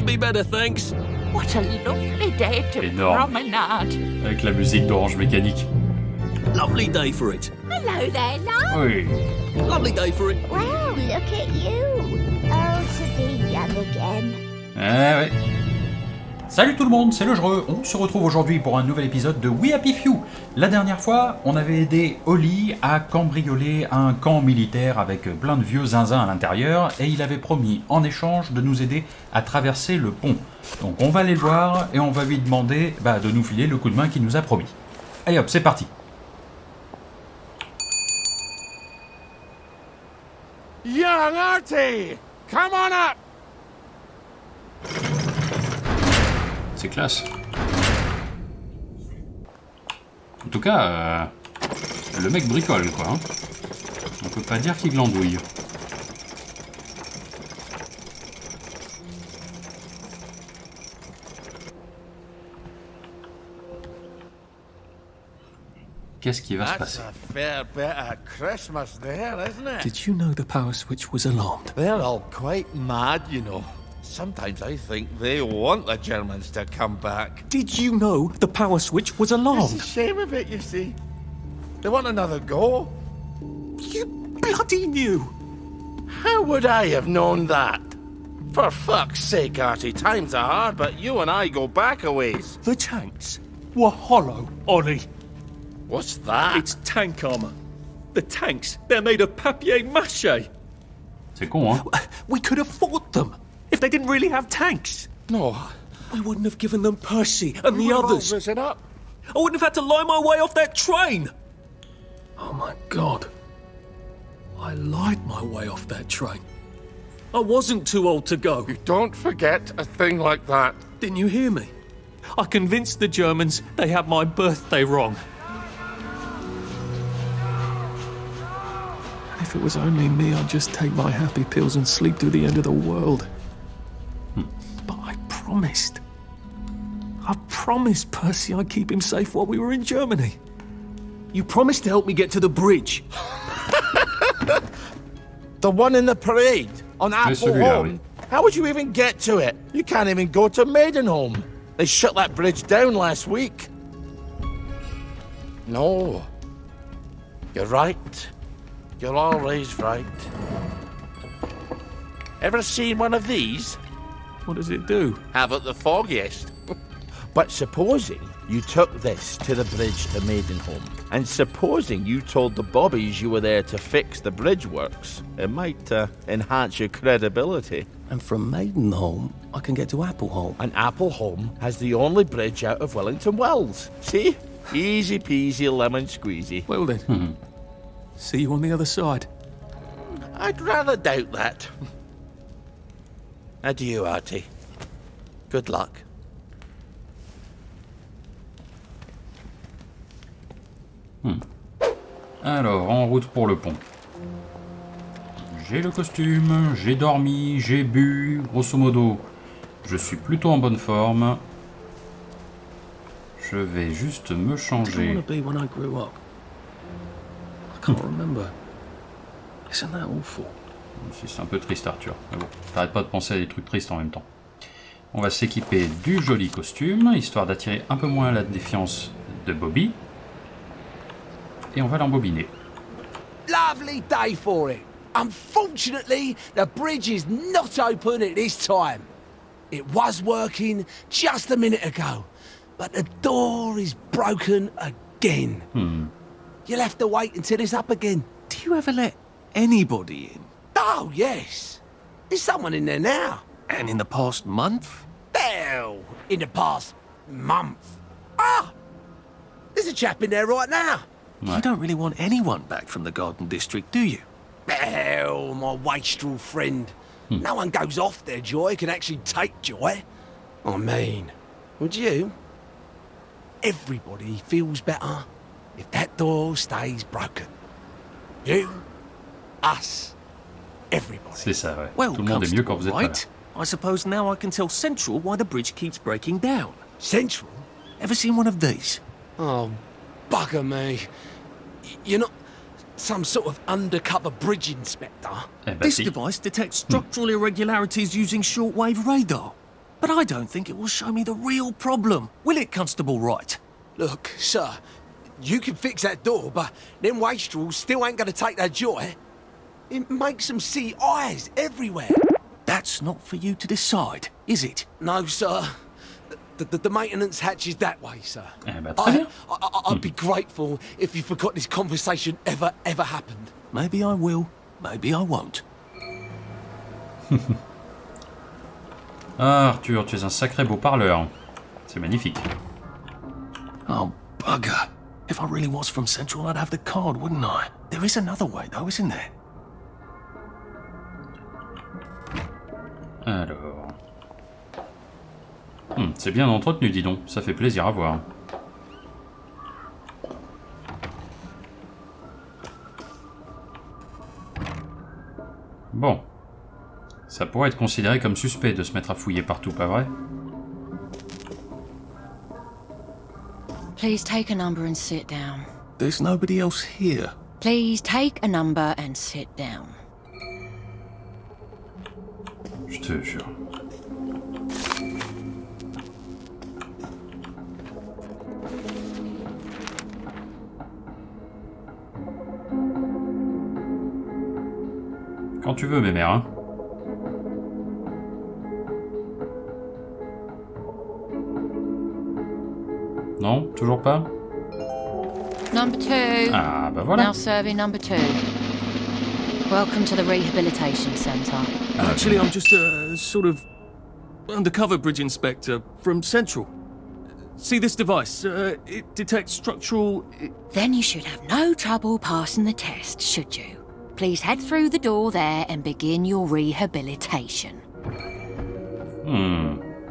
be better, thanks. What a lovely day to Énorme. promenade. Avec la musique d'Orange Mécanique. Lovely day for it. Hello there, love. Oui. Lovely day for it. Well, look at you. Oh, to be young again. Ouais. Salut tout le monde, c'est le Jreux. On se retrouve aujourd'hui pour un nouvel épisode de We Happy Few. La dernière fois, on avait aidé Oli à cambrioler un camp militaire avec plein de vieux zinzins à l'intérieur et il avait promis en échange de nous aider à traverser le pont. Donc on va aller le voir et on va lui demander de nous filer le coup de main qu'il nous a promis. Allez hop, c'est parti. Young Artie, come on up. C'est classe. En tout cas, le mec bricole, quoi. Hein. On peut pas dire qu'il glandouille. Qu'est-ce qui va se passer? That's a fair bit of Christmas there, isn't it? Did you know the power switch was alarmed? They're all quite mad, you know. Sometimes I think they want the Germans to come back. Did you know the power switch was It's alarmed? a shame of it, you see. They want another go. You bloody knew! How would I have known that? For fuck's sake, Artie, times are hard, but you and I go back a ways. The tanks were hollow, Ollie. What's that? It's tank armor. The tanks, they're made of papier-mâché. C'est con, hein? We could have fought them if they didn't really have tanks. No. We wouldn't have given them Percy and the We're all others. risen up. I wouldn't have had to lie my way off that train. Oh my God. I lied my way off that train. I wasn't too old to go. You don't forget a thing like that. Didn't you hear me? I convinced the Germans they had my birthday wrong. If it was only me, I'd just take my happy pills and sleep through the end of the world. But I promised. I promised Percy I'd keep him safe while we were in Germany. You promised to help me get to the bridge. The one in the parade on Apple celui-là, Home. How would you even get to it? You can't even go to Maidenholm. They shut that bridge down last week. No. You're right. You're always right. Ever seen one of these? What does it do? Haven't the foggiest. But supposing you took this to the bridge to Maidenholm, and supposing you told the bobbies you were there to fix the bridge works, it might enhance your credibility. And from Maidenholm, I can get to Appleholm. And Appleholm has the only bridge out of Wellington Wells. See? Easy peasy lemon squeezy. Well then, see you on the other side. I'd rather doubt that. Adieu, Artie. Good luck. Alors, en route pour le pont. J'ai le costume, j'ai dormi, j'ai bu, grosso modo, je suis plutôt en bonne forme. Je vais juste me I changer. want to be when I grew up. I can't remember. Isn't that awful? C'est un peu triste, Arthur. Mais bon, t'arrêtes pas de penser à des trucs tristes en même temps. On va s'équiper du joli costume, histoire d'attirer un peu moins la défiance de Bobby. Et on va l'embobiner. Lovely day for it. Unfortunately, the bridge is not open at this time. It was working just a minute ago, but the door is broken again. You'll have to wait until it's up again. Do you ever let anybody in? Oh, yes. There's someone in there now. And in the past month? Hell, in the past month. Ah! There's a chap in there right now. You don't really want anyone back from the Garden District, do you? Hell, my wastrel friend. No one goes off their joy can actually take joy. I mean, would you? Everybody feels better if that door stays broken. You, us, everybody. C'est ça, ouais. Well, Tout le monde est mieux quand vous êtes pas là. right. I suppose now I can tell Central why the bridge keeps breaking down. Central? Ever seen one of these? Oh, bugger me. You're not some sort of undercover bridge inspector? Eh ben This si. device detects structural irregularities using shortwave radar. But I don't think it will show me the real problem. Will it, Constable Wright? Look, sir, you can fix that door, but them wastrels still ain't gonna take their joy. It makes them see eyes everywhere. That's not for you to decide, is it? No, sir. The maintenance hatch is that way, sir. Eh ben, très bien. I'd be grateful if you forgot this conversation ever happened. Maybe I will, maybe I won't. Ah, Arthur, tu es un sacré beau parleur. C'est magnifique. Oh, bugger. If I really was from Central, I'd have the card, wouldn't I? There is another way, though, isn't there? Alors... c'est bien entretenu, dis donc. Ça fait plaisir à voir. Bon. Ça pourrait être considéré comme suspect de se mettre à fouiller partout, pas vrai? Please take a number and sit down. There's nobody else here. Please take a number and sit down. Je te jure. Quand tu veux, mémère, hein. Non, toujours pas? Number 2. Ah, bah voilà. Now serving number 2. Welcome to the Rehabilitation Centre. Actually, I'm just a sort of undercover bridge inspector from Central. See this device? It detects structural... Then you should have no trouble passing the test, should you? Please head through the door there and begin your rehabilitation.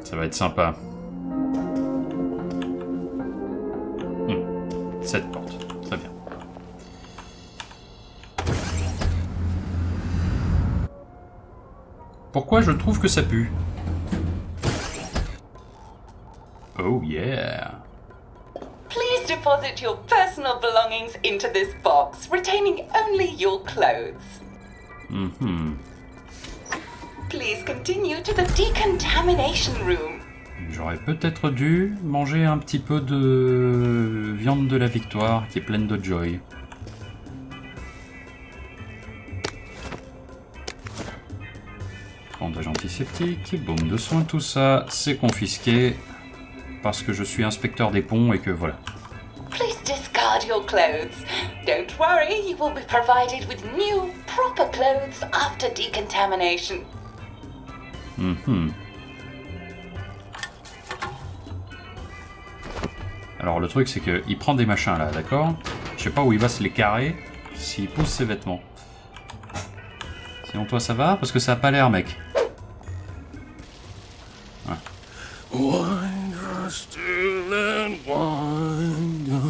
Ça va être sympa. Cette porte, très bien. Pourquoi je trouve que ça pue? Oh yeah. Please deposit your personal belongings into this box, retaining only your clothes. Please continue to the decontamination room. J'aurais peut-être dû manger un petit peu de viande de la victoire qui est pleine de joy. Bandage antiseptique, baume de soin, tout ça, c'est confisqué parce que je suis inspecteur des ponts et que voilà. Please discard your clothes. Don't worry, you will be provided with new, proper clothes after decontamination. Alors le truc c'est que il prend des machins là, d'accord? Je sais pas où il va se les carrer s'il pousse ses vêtements. Sinon toi ça va? Parce que ça a pas l'air, mec. Ouais. Wonder still and wonder.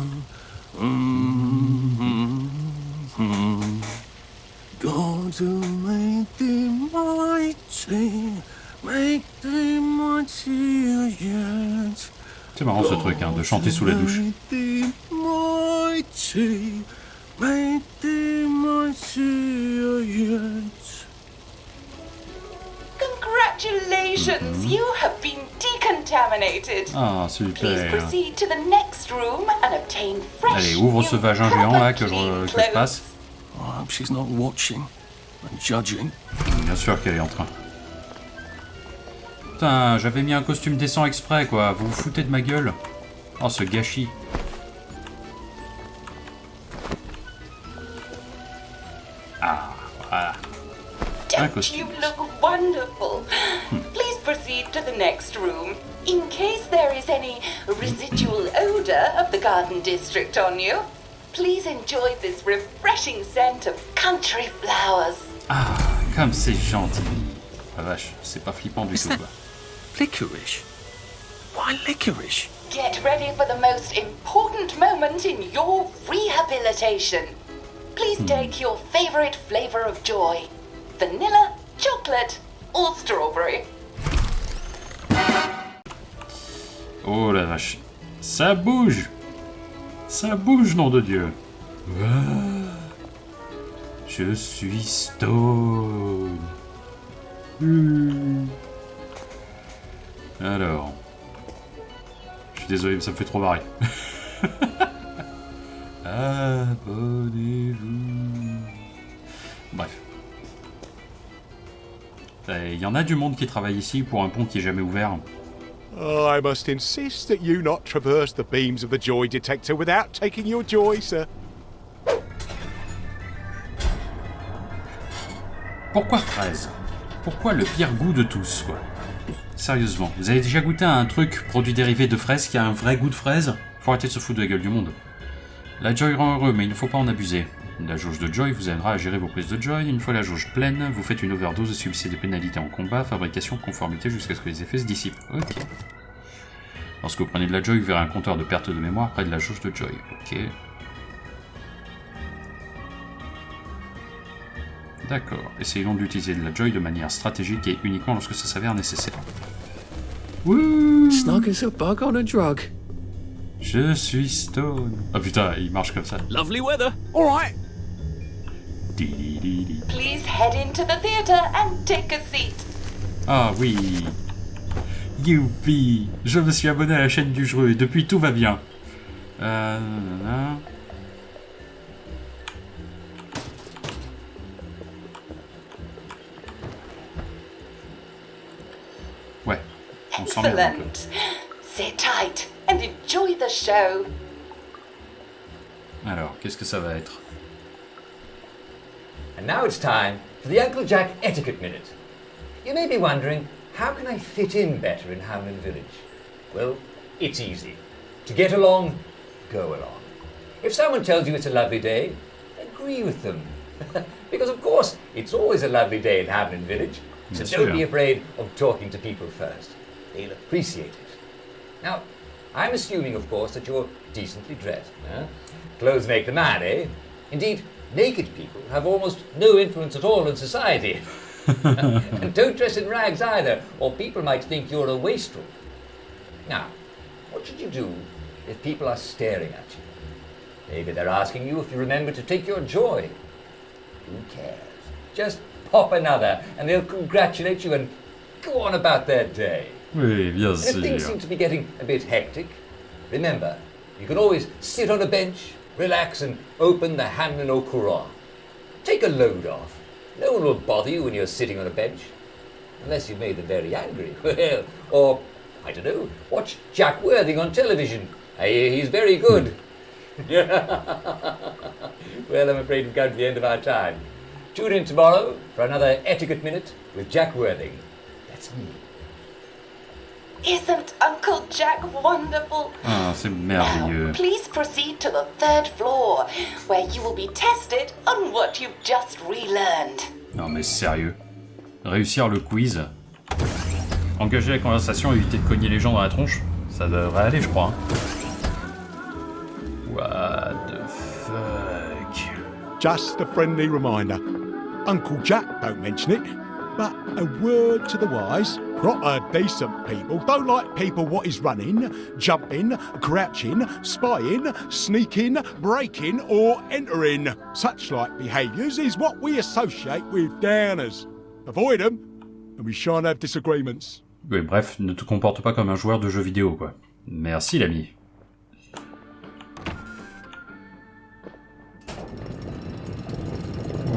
Going to make them mighty, make them mighty yet. C'est marrant ce truc, hein, de chanter sous la douche. Make them mighty, make them mighty yet. Congratulations, you have been decontaminated. Ah, Please super. proceed to the next room and obtain fresh. Allez, ouvre ce new, vagin géant là que proper je clean passe. I hope she's not watching and judging. Bien sûr qu'elle est en train. Putain, j'avais mis un costume décent exprès, quoi. Vous vous foutez de ma gueule? Oh, ce gâchis. Ah, voilà. Un Don't costume. you look wonderful? Please proceed to the next room. In case there is any residual odor of the garden district on you, please enjoy this refreshing scent of country flowers. Ah, comme c'est gentil. La vache, c'est pas flippant du tout, quoi. Licorice? Why licorice? Get ready for the most important moment in your rehabilitation. Please take your favorite flavor of joy. Vanilla, chocolate, or strawberry. Oh la vache. Ça bouge. Ça bouge, nom de Dieu. Ah, je suis stone. Alors... Je suis désolé, mais ça me fait trop marrer. Abonnez-vous. Bref. Il y en a du monde qui travaille ici pour un pont qui est jamais ouvert. I must insist that you not traverse the beams of the joy detector without taking your joy, sir. Pourquoi fraise? Pourquoi le pire goût de tous, quoi? Sérieusement, vous avez déjà goûté à un truc, produit dérivé de fraise, qui a un vrai goût de fraise? Faut arrêter de se foutre de la gueule du monde. La joy rend heureux, mais il ne faut pas en abuser. La jauge de joy vous aidera à gérer vos prises de joy. Une fois la jauge pleine, vous faites une overdose et subissez des pénalités en combat, fabrication, conformité, jusqu'à ce que les effets se dissipent. Ok. Lorsque vous prenez de la joy, vous verrez un compteur de perte de mémoire près de la jauge de joy. Ok. D'accord. Essayons d'utiliser de la joy de manière stratégique et uniquement lorsque ça s'avère nécessaire. Wouh! Snug as a bug on a drug. Je suis stone. Ah putain, il marche comme ça. Lovely weather. All right. Di-di-di-di. Please head into the theater and take a seat. Ah oui. Youpi. Je me suis abonné à la chaîne du jeu et depuis tout va bien. Nanana. Ouais, on s'emmerde un peu. Excellent. Sit tight and enjoy the show. Alors, qu'est-ce que ça va être? And now it's time for the Uncle Jack Etiquette Minute. You may be wondering, how can I fit in better in Hamlin Village? Well, it's easy. To get along, go along. If someone tells you it's a lovely day, agree with them. Because of course, it's always a lovely day in Hamlin Village. So Yes, don't yeah. be afraid of talking to people first. They'll appreciate it. Now, I'm assuming, of course, that you're decently dressed. Huh? Clothes make the man, eh? Indeed, naked people have almost no influence at all in society. And don't dress in rags either, or people might think you're a wastrel. Now, what should you do if people are staring at you? Maybe they're asking you if you remember to take your joy. Who cares? Just pop another, and they'll congratulate you and go on about their day. Oui, bien And if things sûr. seem to be getting a bit hectic, remember, you can always sit on a bench, relax, and open the Hamlin au Courant. Take a load off. No one will bother you when you're sitting on a bench. Unless you've made them very angry. Well, or, I don't know, watch Jack Worthing on television. I hear he's very good. Well, I'm afraid we've come to the end of our time. Tune in tomorrow for another Etiquette Minute with Jack Worthing. That's me. Isn't Uncle Jack wonderful? Ah, c'est Now, merveilleux. please proceed to the third floor, where you will be tested on what you've just relearned. Non mais sérieux. Réussir le quiz. Engager la conversation, éviter de cogner les gens dans la tronche. Ça devrait aller, je crois. hein. What the fuck? Just a friendly reminder. Uncle Jack don't mention it, but a word to the wise. Proper decent people don't like people what is running, jumping, crouching, spying, sneaking, breaking or entering. Such like behaviours is what we associate with downers. Avoid them and we shan't have disagreements. Oui, bref, ne te comporte pas comme un joueur de jeux vidéo, quoi. Merci, l'ami.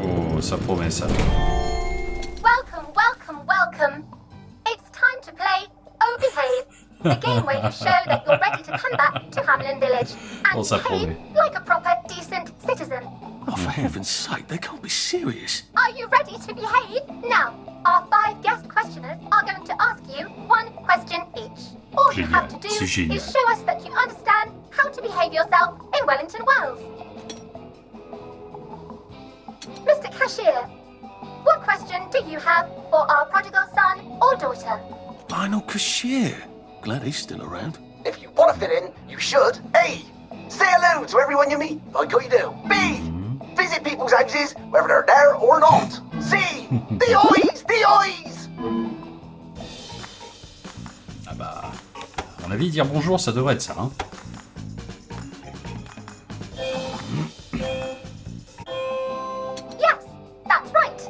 Oh, ça promet ça. Welcome, welcome, welcome. It's time to play Oh Behave, the game where you show that you're ready to come back to Hamlin Village and Oh, ça behave promet. like a proper, decent citizen. Oh, for heaven's sake, they can't be serious. Are you ready to behave? Now, our 5 guest questioners are going to ask you 1 question each. All you have to do C'est génial. is show us that you understand how to behave yourself in Wellington Wells. Mr. Cashier, what question do you have for our prodigal son or daughter? Lionel Cashier. Glad he's still around. If you want to fit in, you should. A. Say hello to everyone you meet, like you do. B. Visit people's houses, whether they're there or not. C. The eyes! The eyes! Ah bah... À mon avis, dire bonjour, ça devrait être ça, hein. Yes, that's right.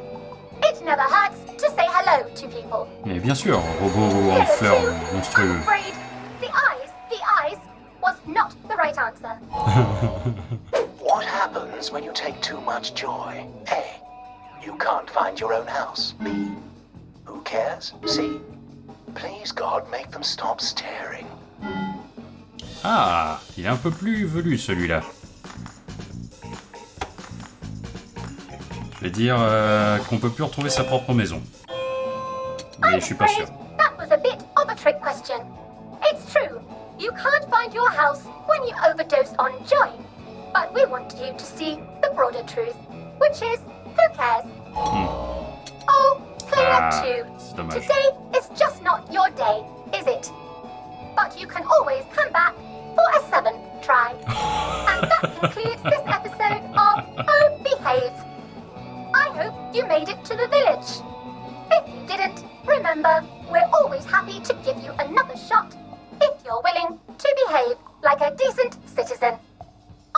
It never hurts to say hello to people. Mais Mais bien sûr, robot en fleurs monstrueux. I'm afraid the eyes was not the right answer. What happens when you take too much joy? A. You can't find your own house. B. Who cares? C. Please God, make them stop staring. Ah, il est un peu plus velu celui-là. Je vais dire qu'on peut plus retrouver sa propre maison. Mais je suis pas sûr. That was a bit of a trick question. It's true, you can't find your house when you overdose on joy. But we want you to see the broader truth, which is, who cares? Oh, clear up too. C'est dommage. Today is just not your day, is it? But you can always come back for a 7th try. And that concludes this episode of Oh Behave. I hope you made it to the village. If you didn't, remember, we're always happy to give you another shot if you're willing to behave like a decent citizen.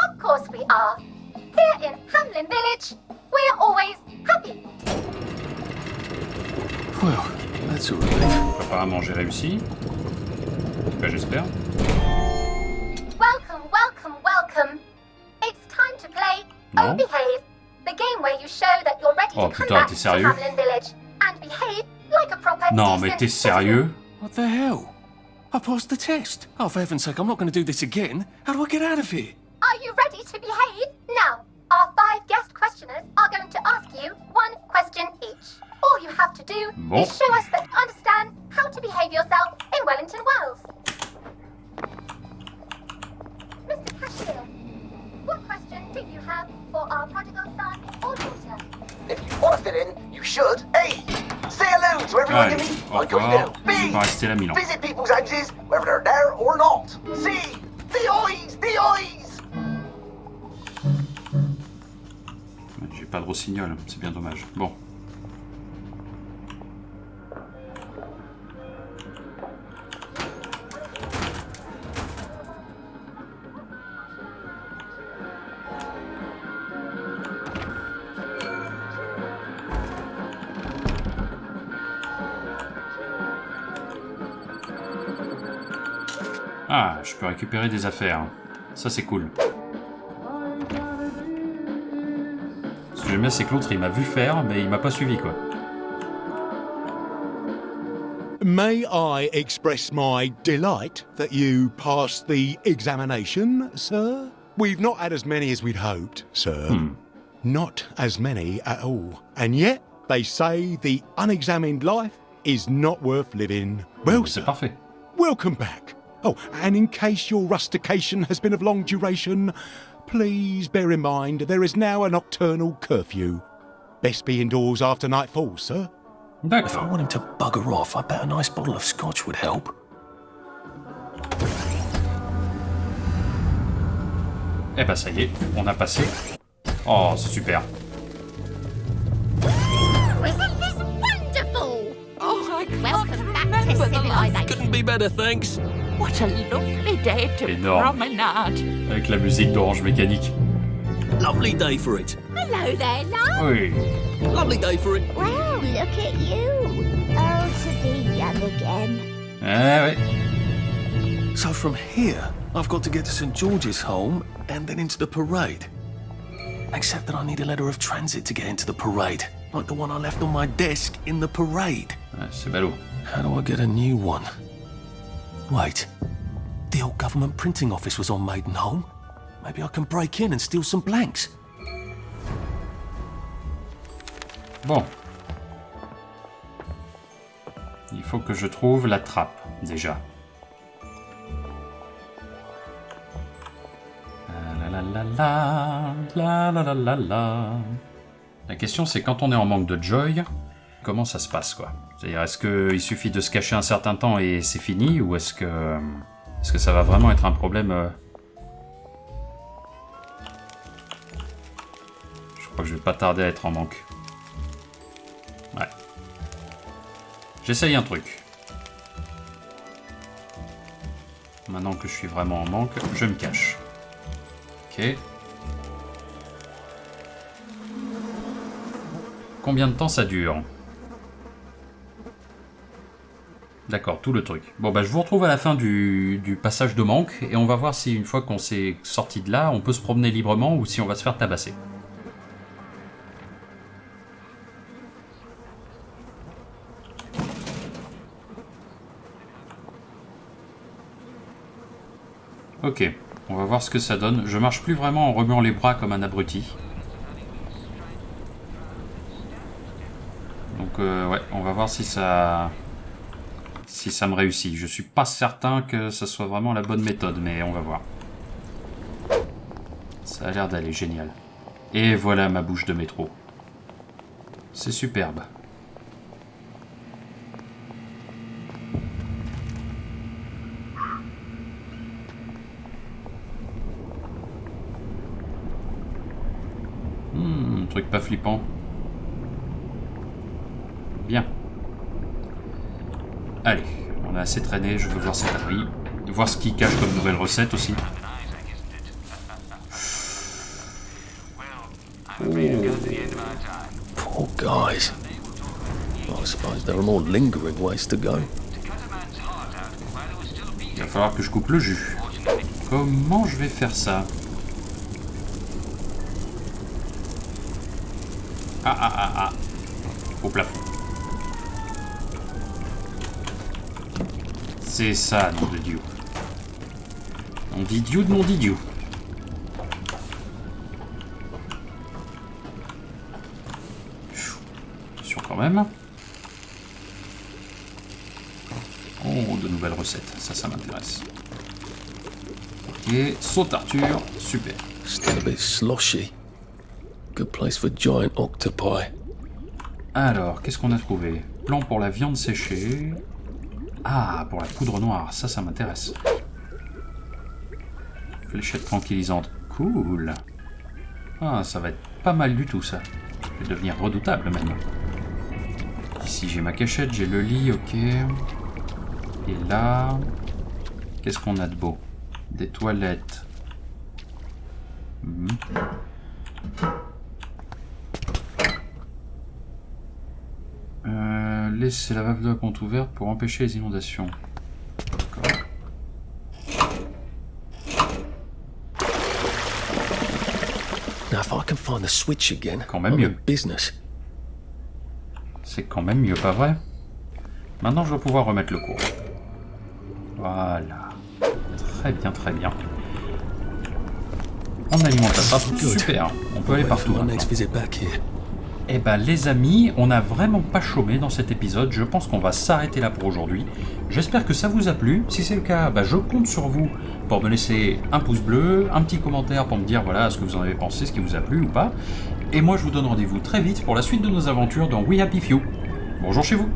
Of course we are. Here in Hamlin Village, we're always happy. Well, that's a relief. Apparemment, j'ai réussi. En tout cas, j'espère. Welcome, welcome, welcome. It's time to play Non. Oh Behave, the game where you show that you're ready Oh, to come putain, back t'es to sérieux? Hamlin Village and behave like a proper Non, decent mais t'es citizen. sérieux? What the hell? I passed the test. Oh, for heaven's sake, I'm not going to do this again. How do I get out of here? Are you ready to behave? Now, our 5 guest questioners are going to ask you 1 question each. All you have to do Bon. is show us that you understand how to behave yourself in Wellington, Wales. Mr. Cashier, what question do you have for our prodigal son or daughter? If you want to fit in, you should. A. Say hello to everyone you Allez, meet. au Like what revoir. you do. Je vais B. pas rester là 1000 ans. Visit people's houses, whether they're there or not. C. The eyes, the eyes. J'ai pas de rossignol, c'est bien dommage. Bon. Ah, je peux récupérer des affaires. Ça, c'est cool. Ce que j'aime bien, c'est que l'autre, il m'a vu faire, mais il m'a pas suivi, quoi. May I express my delight that you passed the examination, sir? We've not had as many as we'd hoped, sir. Not as many at all. And yet, they say the unexamined life is not worth living. Well, C'est sir, parfait. welcome back. Oh, and in case your rustication has been of long duration, please bear in mind there is now a nocturnal curfew. Best be indoors after nightfall, sir. If I D'accord. want him to bugger off, I bet a nice bottle of scotch would help. Eh ben, ça y est, on a passé. Oh, c'est super. Isn't this wonderful? Oh, I can't Welcome back to remember the last. civilization. Couldn't be better, thanks. What a lovely day to Énorme. promenade. Avec la musique d'Orange Mécanique. Lovely day for it. Hello there, love. Oui. Lovely day for it. Wow, look at you. Oh, to be young again. Eh oui. So from here, I've got to get to St. George's home and then into the parade. Except that I need a letter of transit to get into the parade, like the one I left on my desk in the parade. Ouais, c'est ballot. How do I get a new one? Wait, the old government printing office was on Maidenholm. Maybe I can break in and steal some blanks. Bon. Il faut que je trouve la trappe, déjà. La la la la la la la la. La question, c'est quand on est en manque de joy, comment ça se passe, quoi? C'est-à-dire, est-ce qu'il suffit de se cacher un certain temps et c'est fini, ou est-ce que ça va vraiment être un problème Je crois que je vais pas tarder à être en manque. Ouais. J'essaye un truc. Maintenant que je suis vraiment en manque, je me cache. Ok. Combien de temps ça dure? D'accord, tout le truc. Bon, bah je vous retrouve à la fin du passage de manque, et on va voir si une fois qu'on s'est sorti de là, on peut se promener librement ou si on va se faire tabasser. Ok, on va voir ce que ça donne. Je marche plus vraiment en remuant les bras comme un abruti. Donc ouais, on va voir si ça me réussit. Je suis pas certain que ça soit vraiment la bonne méthode, mais on va voir. Ça a l'air d'aller génial. Et voilà ma bouche de métro. C'est superbe. Truc pas flippant. Bien. Allez, on a assez traîné, je veux voir cet abri. Voir ce qu'il cache comme nouvelle recette aussi. Poor guys. I suppose there are more lingering ways to go. Il va falloir que je coupe le jus. Comment je vais faire ça? Ah. Au plafond. C'est ça, nom de Dieu. Nom d'idiot de nom d'idiot. Attention quand même. Oh, de nouvelles recettes. Ça m'intéresse. Ok, saute Arthur. Super. Still a bit sloshy. Good place for giant octopi. Alors, qu'est-ce qu'on a trouvé? Plan pour la viande séchée. Ah, pour la poudre noire, ça m'intéresse. Fléchette tranquillisante, cool. Ah, ça va être pas mal du tout, ça. Je vais devenir redoutable, même. Ici, j'ai ma cachette, j'ai le lit, ok. Et là... Qu'est-ce qu'on a de beau? Des toilettes. Laissez la valve de compte ouverte pour empêcher les inondations. D'accord. Now, if I can find the switch again, Quand même I'm mieux. in business. C'est quand même mieux, pas vrai? Maintenant, je vais pouvoir remettre le cours. Voilà. Très bien, très bien. On alimente la trappe. Super. On peut aller partout maintenant. Eh ben les amis, on n'a vraiment pas chômé dans cet épisode, je pense qu'on va s'arrêter là pour aujourd'hui. J'espère que ça vous a plu, si c'est le cas, je compte sur vous pour me laisser un pouce bleu, un petit commentaire pour me dire voilà ce que vous en avez pensé, ce qui vous a plu ou pas. Et moi je vous donne rendez-vous très vite pour la suite de nos aventures dans We Happy Few. Bonjour chez vous.